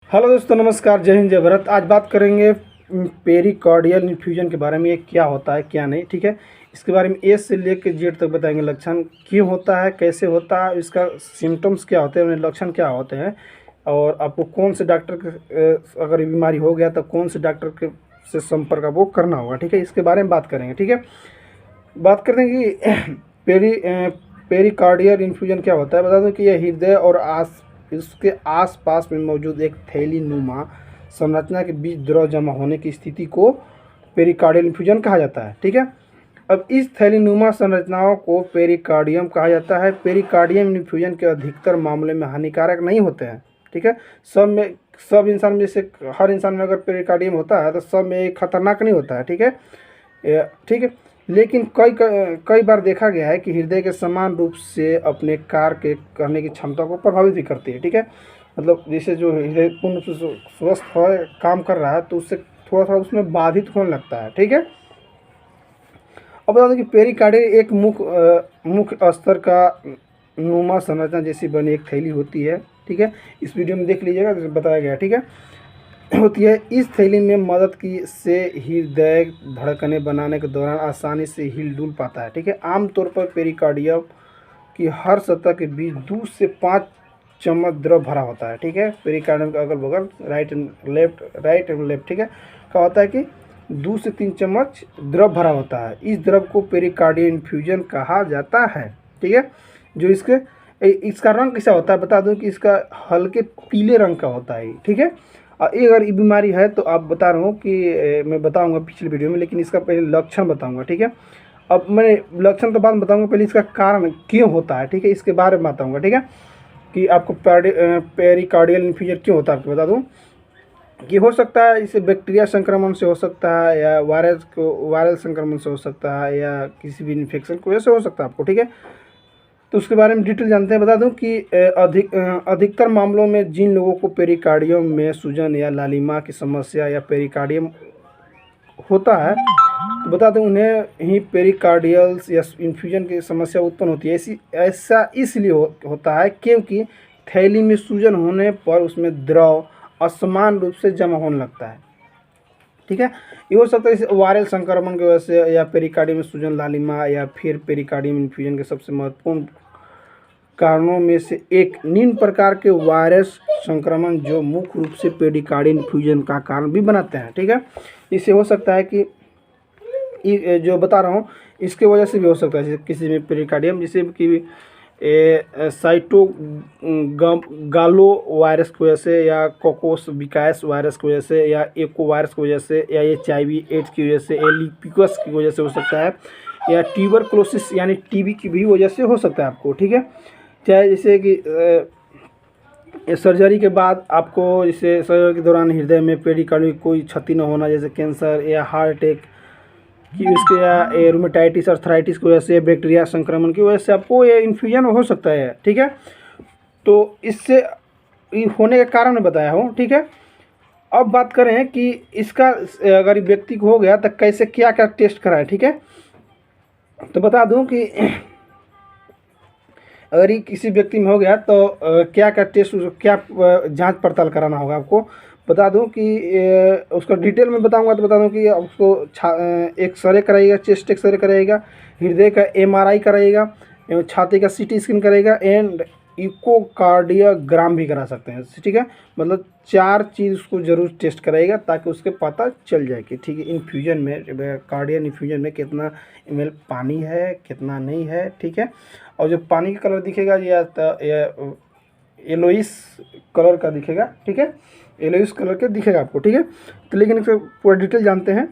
Hello दोस्तों, नमस्कार, जय हिंद, जय भारत। आज बात करेंगे पेरिकार्डियल इन्फ्यूजन के बारे में। ये क्या होता है, क्या नहीं, ठीक है। इसके बारे में ए से लेकर जेड तक बताएंगे। लक्षण क्यों होता है, कैसे होता है, इसका सिम्टम्स क्या होते हैं, उन्हें लक्षण क्या होते हैं, और आपको कौन से डॉक्टर के अगर ये बीमारी हो गया तो कौन से डॉक्टर के से संपर्क आपको करना होगा, ठीक है। इसके बारे में बात करेंगे, ठीक है। बात करते हैं कि पेरिकार्डियल इन्फ्यूजन क्या होता है। बता दूं कि यह हृदय और इसके आसपास में मौजूद एक थैली नुमा संरचना के बीच द्रव जमा होने की स्थिति को पेरिकार्डियल इन्फ्यूजन कहा जाता है, ठीक है। अब इस थैली नुमा संरचनाओं को पेरिकार्डियम कहा जाता है। पेरिकार्डियम इन्फ्यूजन के अधिकतर मामले में हानिकारक नहीं होते हैं, ठीक है। सब इंसान में से हर इंसान में अगर पेरिकार्डियम होता है तो सब में खतरनाक नहीं होता है, ठीक है, ठीक है। लेकिन कई बार देखा गया है कि हृदय के समान रूप से अपने कार्य के करने की क्षमता को प्रभावित भी करती है, ठीक है। मतलब जैसे जो हृदय पूर्ण रूप से स्वस्थ हो काम कर रहा है तो उससे थोड़ा थोड़ा उसमें बाधित होने लगता है, ठीक है। अब बता दें कि पेरिकार्डियल एक मुख्य स्तर का नुमा संरचना जैसी बनी एक थैली होती है, ठीक है। इस वीडियो में देख लीजिएगा, बताया गया, ठीक है, होती है। इस थैली में मदद की से हृदय धड़कनें बनाने के दौरान आसानी से हिल डुल पाता है, ठीक है। आमतौर पर पेरिकार्डियम की हर सतह के बीच 2 से 5 चम्मच द्रव भरा होता है, ठीक है। पेरिकार्डियम के अगल बगल राइट एंड लेफ्ट, ठीक है, क्या होता है कि 2 से 3 चम्मच द्रव भरा होता है। इस द्रव को पेरिकार्डियल इन्फ्यूजन कहा जाता है, ठीक है। जो इसका रंग कैसा होता है बता दूं कि इसका हल्के पीले रंग का होता है, ठीक है। ये अगर ये बीमारी है तो आप बता रहा हूँ कि मैं बताऊंगा पिछले वीडियो में, लेकिन इसका पहले लक्षण बताऊंगा, ठीक है। अब मैं लक्षण तो बाद में बताऊंगा, पहले इसका कारण क्यों होता है, ठीक है, इसके बारे में बताऊंगा, ठीक है, कि आपको पेरिकार्डियल इन्फ्यूजन क्यों होता है। आपको बता दूँ कि हो सकता है इसे बैक्टीरिया संक्रमण से हो सकता है, या वायरल संक्रमण से हो सकता है, या किसी भी इन्फेक्शन की वजह से हो सकता है आपको, ठीक है। तो उसके बारे में डिटेल जानते हैं। बता दूं कि अधिकतर मामलों में जिन लोगों को पेरिकार्डियम में सूजन या लालिमा की समस्या या पेरिकार्डियम होता है तो बता दूं उन्हें ही पेरिकार्डियल या इन्फ्यूजन की समस्या उत्पन्न होती है। ऐसा इसलिए होता है क्योंकि थैली में सूजन होने पर उसमें द्रव असमान रूप से जमा होने लगता है, ठीक है। ये हो सकता है इस वायरल संक्रमण की वजह से, या पेरिकार्डियम में सूजन, लालिमा, या फिर पेरिकार्डियम इन्फ्यूजन के सबसे महत्वपूर्ण कारणों में से एक निम्न प्रकार के वायरस संक्रमण जो मुख्य रूप से पेरिकार्डियल इन्फ्यूजन का कारण भी बनाते हैं, ठीक है। इससे हो सकता है कि जो बता रहा हूँ इसके वजह से भी हो सकता है, जैसे किसी में पेरिकार्डियम, जैसे कि गालो वायरस की वजह से, या कोकोस बिकायस वायरस की वजह से, या एको वायरस की वजह से, या HIV एड्स की वजह से, एलिपिकस की वजह से हो सकता है, या ट्यूबरकुलोसिस यानी TB की भी वजह से हो सकता है आपको, ठीक है। चाहे जैसे कि सर्जरी के बाद आपको, जैसे सर्जरी के दौरान हृदय में पेरिकार्डियल कोई क्षति न होना, जैसे कैंसर या हार्ट अटैक कि उसके, या रूमेटाइटिस अर्थराइटिस की वजह से, बैक्टीरिया संक्रमण की वजह से आपको ये इन्फ्यूजन हो सकता है, ठीक है। तो इससे होने का कारण मैं बताया हूँ, ठीक है। अब बात करें कि इसका अगर व्यक्ति को हो गया तो कैसे क्या क्या टेस्ट कराएं, ठीक है। तो बता दूं कि अगर ये किसी व्यक्ति में हो गया तो क्या क्या टेस्ट, क्या जांच पड़ताल कराना होगा आपको। बता दूं कि उसका डिटेल में बताऊंगा तो बता दूं कि उसको एक्सरे कराइएगा, चेस्ट एक्सरे कराइएगा, हृदय का MRI कराइएगा, छाती का CT स्कैन करेगा, एंड इकोकार्डियोग्राम भी करा सकते हैं, ठीक है। मतलब 4 चीज़ उसको जरूर टेस्ट कराएगा ताकि उसके पता चल जाए कि ठीक है इन्फ्यूजन में, कार्डियल इन्फ्यूजन में कितना ml पानी है, कितना नहीं है, ठीक है। और जो पानी का कलर दिखेगा या येलोइश कलर का दिखेगा, ठीक है, येलोइश कलर के दिखेगा आपको, ठीक है। तो लेकिन इसका पूरा डिटेल जानते हैं।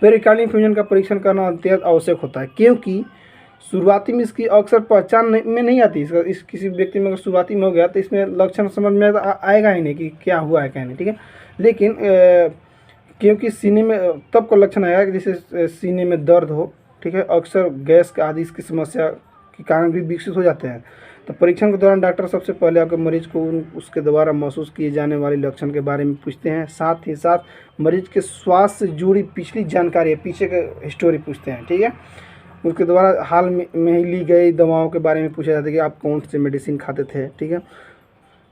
पेरिकार्डियल इन्फ्यूजन का परीक्षण करना अत्यंत आवश्यक होता है क्योंकि शुरुआती में इसकी अक्सर पहचान में नहीं आती। इस किसी व्यक्ति में अगर शुरुआती में हो गया तो इसमें लक्षण समझ में आएगा ही नहीं कि क्या हुआ है क्या नहीं, ठीक है। लेकिन क्योंकि सीने में तब को लक्षण आएगा कि जैसे सीने में दर्द हो, ठीक है, अक्सर गैस आदि इसकी समस्या के कारण भी विकसित हो जाते हैं। तो परीक्षण के दौरान डॉक्टर सबसे पहले आपके मरीज को उसके द्वारा महसूस किए जाने वाले लक्षण के बारे में पूछते हैं। साथ ही साथ मरीज के स्वास्थ्य से जुड़ी पिछली जानकारी, पीछे के हिस्टोरी पूछते हैं, ठीक है। उसके द्वारा हाल में ही ली गई दवाओं के बारे में पूछा जाता है कि आप कौन से मेडिसिन खाते थे, ठीक है।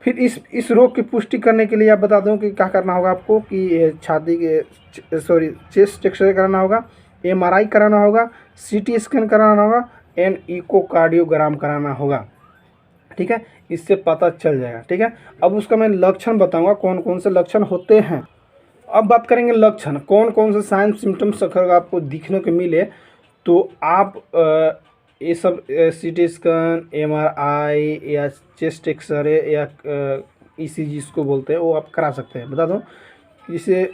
फिर इस रोग की पुष्टि करने के लिए आप बता दूं कि क्या करना होगा आपको कि छाती के चेस्ट एक्सरे कराना होगा, एमआरआई कराना होगा, सीटी स्कैन कराना होगा एंड इकोकार्डियोग्राम कराना होगा। ठीक है, इससे पता चल जाएगा। ठीक है, अब उसका मैं लक्षण बताऊंगा कौन कौन से लक्षण होते हैं। अब बात करेंगे लक्षण, कौन कौन से साइन सिम्टम्स अगर आपको दिखने को मिले तो आप ये सब सीटी स्कैन, एमआरआई या चेस्ट एक्सरे या ईसीजी इसको बोलते हैं वो आप करा सकते हैं। बता दूं जिसे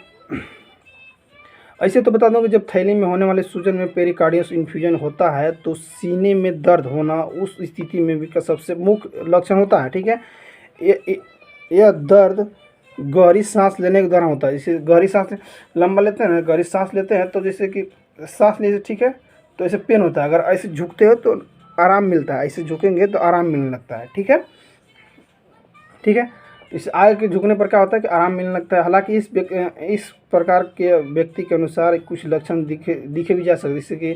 ऐसे तो बता दूं कि जब थैली में होने वाले सूजन में पेरिकार्डियस इन्फ्यूजन होता है तो सीने में दर्द होना उस स्थिति में भी का सबसे मुख्य लक्षण होता है। ठीक है, यह दर्द गहरी सांस लेने के दौरान होता है। जैसे गहरी सांस लंबा लेते हैं ना, गहरी सांस लेते हैं तो जैसे कि सांस ले, ठीक है, तो ऐसे पेन होता है। अगर ऐसे झुकते हो तो आराम मिलता है, ऐसे झुकेंगे तो आराम मिलने लगता है। ठीक है, ठीक है, इस आगे के झुकने पर क्या होता है कि आराम मिलने लगता है। हालांकि इस प्रकार के व्यक्ति के अनुसार कुछ लक्षण दिखे भी जा सकते, जैसे कि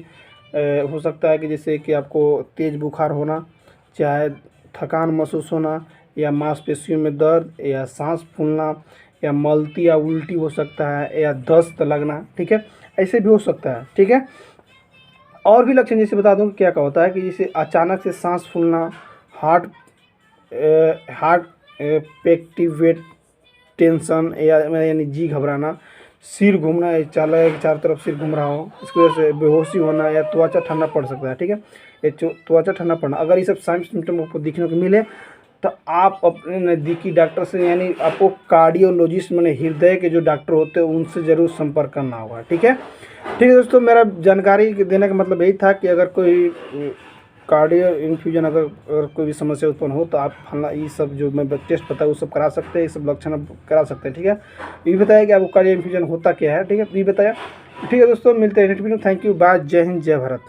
हो सकता है कि जैसे कि आपको तेज़ बुखार होना, चाहे थकान महसूस होना, या मांसपेशियों में दर्द, या सांस फूलना, या मलती या उल्टी हो सकता है, या दस्त लगना। ठीक है, ऐसे भी हो सकता है। ठीक है, और भी लक्षण जैसे बता दूं कि क्या क्या होता है कि जैसे अचानक से सांस फूलना, हार्ट पेक्टिवेट टेंशन यानी जी घबराना, सिर घूमना, चारों तरफ सिर घूम रहा हो, इसकी वजह से बेहोशी होना, या त्वचा ठंडा पड़ सकता है। ठीक है, ये त्वचा ठंडा पड़ना, अगर ये सब साइन सिम्टम आपको दिखने को मिले तो आप अपने नज़दीकी डॉक्टर से यानी आपको कार्डियोलॉजिस्ट माने हृदय के जो डॉक्टर होते हैं उनसे ज़रूर संपर्क करना होगा। ठीक है, ठीक है दोस्तों, मेरा जानकारी देने का मतलब यही था कि अगर कोई कार्डियो इन्फ्यूजन अगर कोई भी समस्या उत्पन्न हो तो आप फला ये सब जो मैं टेस्ट बताया वो सब करा सकते हैं, ये सब लक्षण आप करा सकते हैं। ठीक है, ये बताया कि आपको कार्डियो इन्फ्यूजन होता क्या है। ठीक है, ये बताया। ठीक है दोस्तों, मिलते हैं next video. Thank you, bye, जय हिंद, जय भारत।